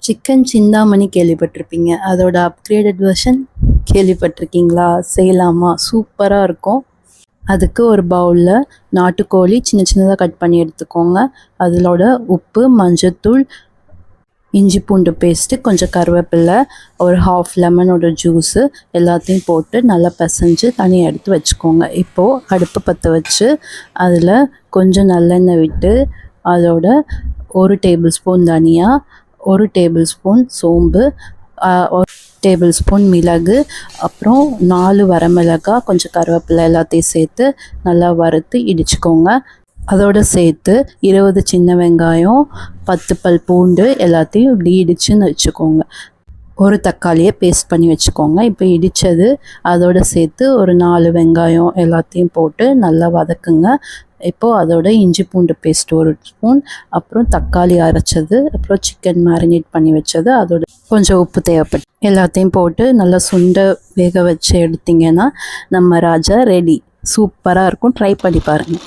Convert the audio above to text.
Chicken Chintamani கேள்விப்பட்டிருப்பீங்க. அதோட upgraded version கேள்விப்பட்டிருக்கீங்களா? செய்யலாமா? சூப்பராக இருக்கும். அதுக்கு ஒரு பவுலில் நாட்டுக்கோழி சின்ன சின்னதாக கட் பண்ணி எடுத்துக்கோங்க. அதிலோட உப்பு, மஞ்சத்தூள், இஞ்சி பூண்டு பேஸ்ட்டு, கொஞ்சம் கருவேப்பிலை, ஒரு ஹாஃப் லெமனோட ஜூஸு எல்லாத்தையும் போட்டு நல்லா பிசைஞ்சு தனியாக எடுத்து வச்சுக்கோங்க. இப்போது அடுப்பு பற்ற வச்சு அதில் கொஞ்சம் நல்லெண்ணெய் விட்டு அதோட 1 டேபிள் ஸ்பூன் தனியா, 1 டேபிள் ஸ்பூன் சோம்பு, 1 டேபிள் ஸ்பூன் மிளகு, அப்புறம் 4 வரமிளகாய், கொஞ்சம் கருவேப்பிலை எல்லாத்தையும் சேர்த்து நல்லா வறுத்து இடிச்சுக்கோங்க. அதோடு சேர்த்து 20 சின்ன வெங்காயம், 10 பல் பூண்டு எல்லாத்தையும் இப்படி இடிச்சுன்னு வச்சுக்கோங்க. ஒரு தக்காளியை பேஸ்ட் பண்ணி வச்சுக்கோங்க. இப்போ இடித்தது அதோடு சேர்த்து ஒரு 4 வெங்காயம் எல்லாத்தையும் போட்டு நல்லா வதக்குங்க. இப்போது அதோட இஞ்சி பூண்டு பேஸ்ட் 1 ஸ்பூன், அப்புறம் தக்காளி அரைச்சது, அப்புறம் சிக்கன் மேரினேட் பண்ணி வச்சது, அதோட கொஞ்சம் உப்பு தேவைப்பட்டு எல்லாத்தையும் போட்டு நல்லா சுண்டை வேக வச்சு எடுத்திங்கன்னா நம்ம ராஜா ரெடி. சூப்பராக இருக்கும். ட்ரை பண்ணி பாருங்கள்.